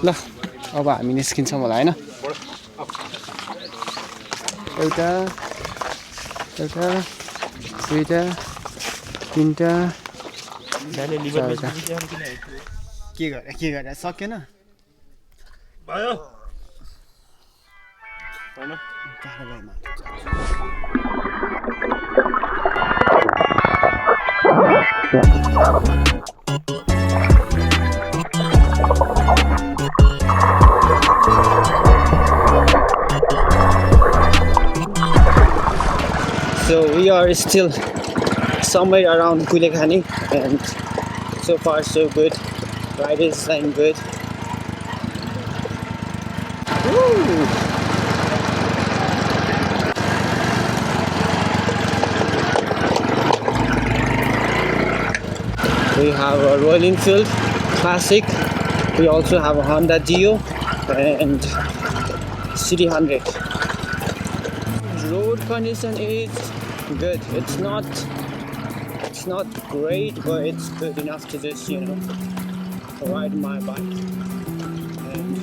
ल अब हामी निस्किन्छौँ होला हैन एउटा एउटा दुईटा तीनटा के गरे सकेन भयो So we are still somewhere around Kulekhani, and so far so good. Ride is going good. Woo! We have a Royal Enfield Classic. We also have a Honda Dio and CD100. Road condition is good. It's not great, but it's good enough to just ride my bike. And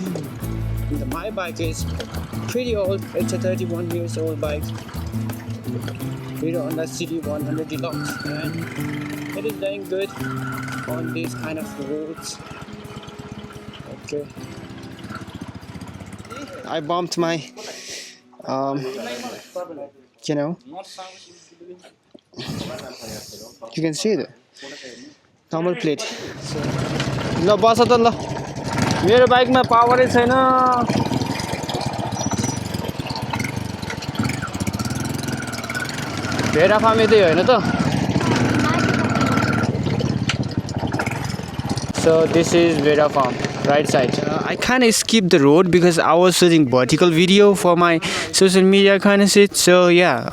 my bike is pretty old. It's a 31 years old bike. Hero Honda CD100 DLX, and it is doing good on these kind of roads. Okay. I bumped my you can see the normal plate. ल बस त ल मेरो बाइकमा पावरै छैन भेडा farm यतै हैन त So this is Vera Farm, right side. I kind of skipped the road because I was shooting vertical video for my social media kind of shit. So yeah,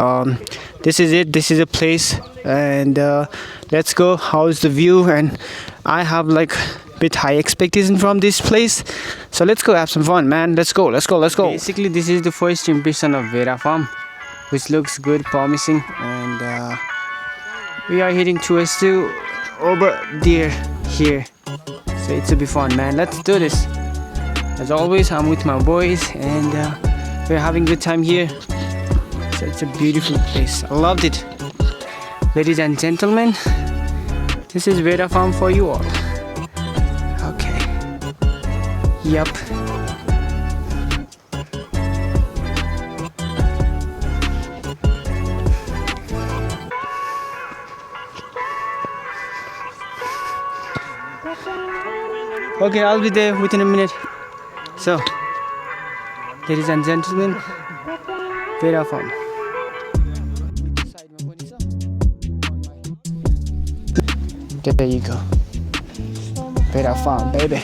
this is it. This is a place, and let's go. How's the view? And I have like bit high expectation from this place. So let's go have some fun, man. Let's go. Let's go. Let's go. Basically, this is the first impression of Vera Farm, which looks good, promising, and we are heading towards to over there here. So it's a be fun, man. Let's do this. As always, I'm with my boys, and we're having good time here. So it's a beautiful place. I loved it. Ladies and gentlemen, this is Vera Farm for you all. Okay. Yup. Okay, I'll be there within a minute. So, ladies and gentlemen, Vera Farm. There you go. Vera Farm, baby.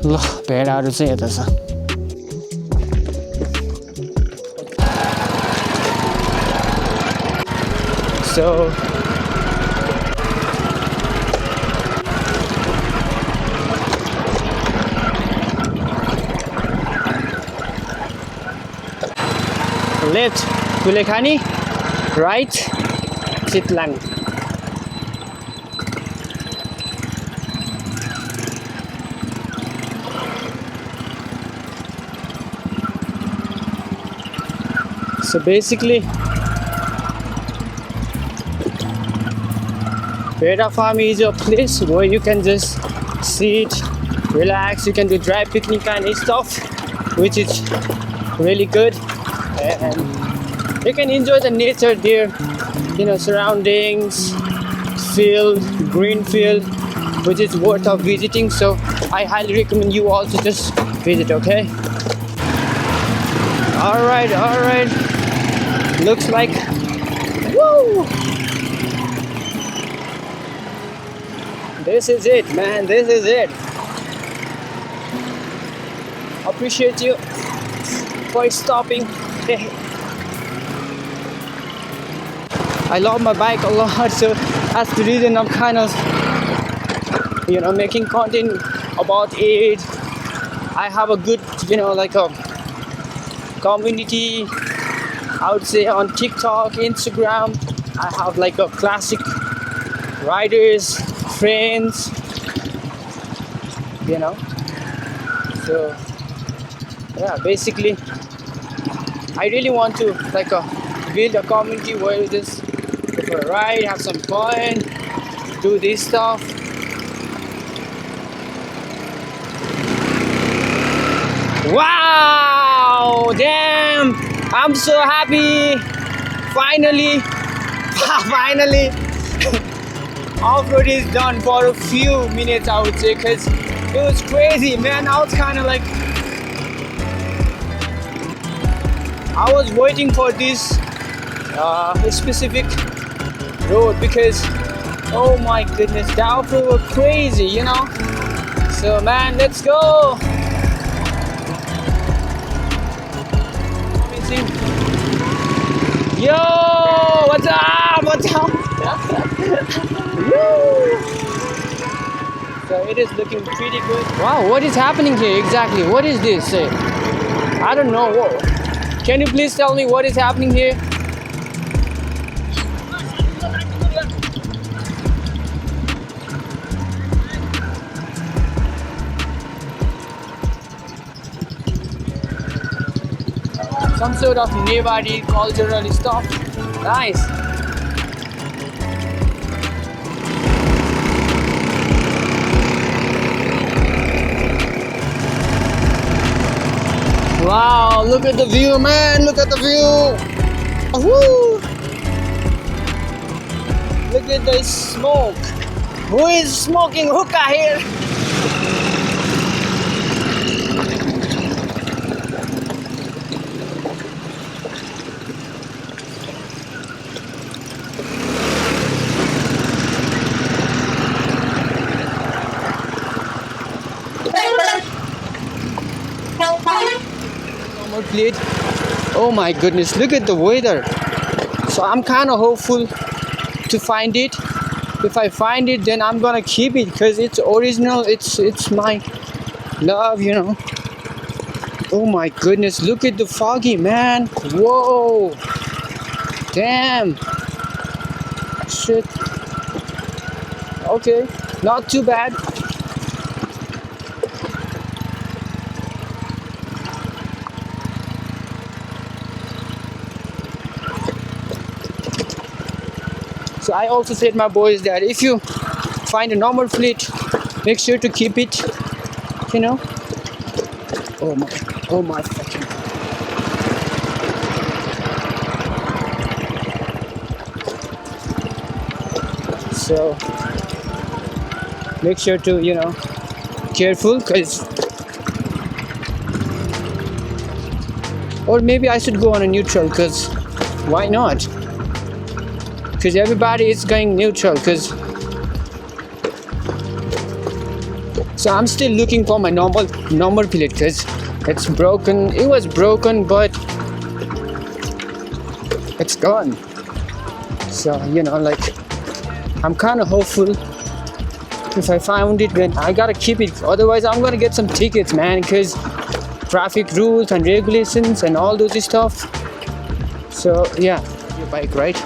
ल भेडाहरू चाहिँ यता छ So left Kulekhani, right Chitlang. So basically Vera Farm is a place where you can just sit, relax, you can do dry picnic kind of stuff, which is really good, and you can enjoy the nature there, surroundings, field, green field, which is worth of visiting. So I highly recommend you all to just visit, okay? Alright, looks like, woo! This is it, man. This is it. Appreciate you for stopping. I love my bike a lot, so that's the reason I'm kind of, making content about it. I have a good, community, I would say on TikTok, Instagram. I have like a classic riders, friends, you know. So yeah, basically I really want to like build a community where we just go for a ride, have some fun, do this stuff. Wow, damn, I'm so happy. Finally finally off-road is done for a few minutes, I would say, because it was crazy, man. I was kind of like, I was waiting for this specific road because, oh my goodness, the off-road was crazy, you know. So man, let's go. Amazing. Yo, what's up? What's up? So it is looking pretty good. Wow, what is happening here exactly? What is this? I don't know. Whoa. Can you please tell me what is happening here? Some sort of Nepali cultural stuff. Nice. Wow, look at the view, man. Look at the view. Woo! Look at the smoke. Who is smoking hookah here? Plate. Oh my goodness, look at the weather. So I'm kind of hopeful to find it. If I find it, then I'm gonna keep it because it's original. It's my love, you know. Oh my goodness, look at the foggy, man. Whoa, damn. Shit. Okay, not too bad. So I also said my boys that if you find a normal fleet, make sure to keep it, you know. Oh my fucking. So make sure to, you know, careful, cause, or maybe I should go on a neutral, cause why not? Because everybody is going neutral. Because so I'm still looking for my normal plate because it's broken. It was broken, but it's gone. So you know, like I'm kind of hopeful. If I found it, then I gotta keep it. Otherwise, I'm gonna get some tickets, man. Because traffic rules and regulations and all those stuff. So yeah, your bike, right?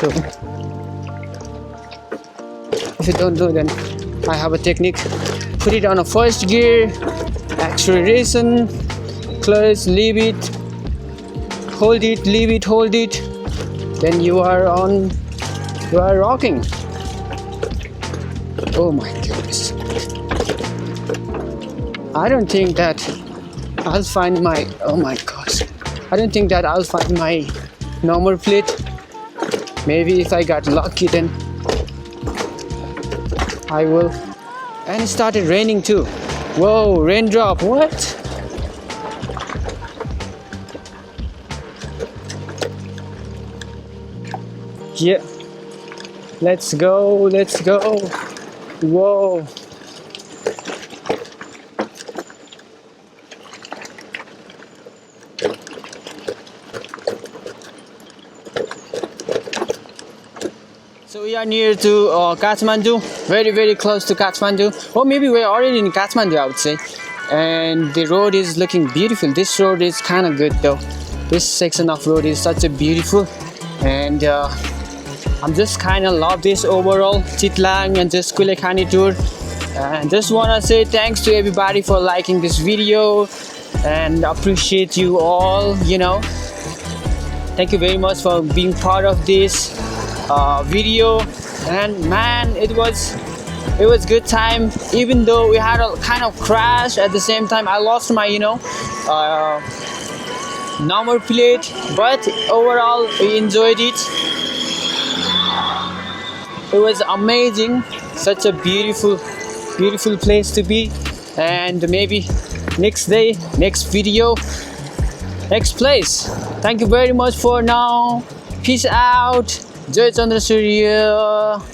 So if you don't do, then I have a technique. Put it on a first gear, acceleration, clutch, leave it, hold it, leave it, hold it. Then you are rocking. Oh my goodness. I don't think that I'll find my, oh my gosh. I don't think that I'll find my normal plate. Maybe if I got lucky, then I will. And it started raining too. Whoa, raindrop, what? Yeah. Let's go, let's go. Whoa. So we are near to Kathmandu, very close to Kathmandu, or maybe we're already in Kathmandu, I would say. and the road is looking beautiful. This road is kind of good though. This section of road is such a beautiful, and I'm just kind of love this overall Chitlang and just Kulekhani tour. And just wanna say thanks to everybody for liking this video, and appreciate you all, you know. Thank you very much for being part of this video. And man, it was good time, even though we had a kind of crash. At the same time I lost my number plate, but overall we enjoyed it. It was amazing, such a beautiful place to be. And maybe next day, next video, next place. Thank you very much for now. Peace out. Jai Chandragiri Hill.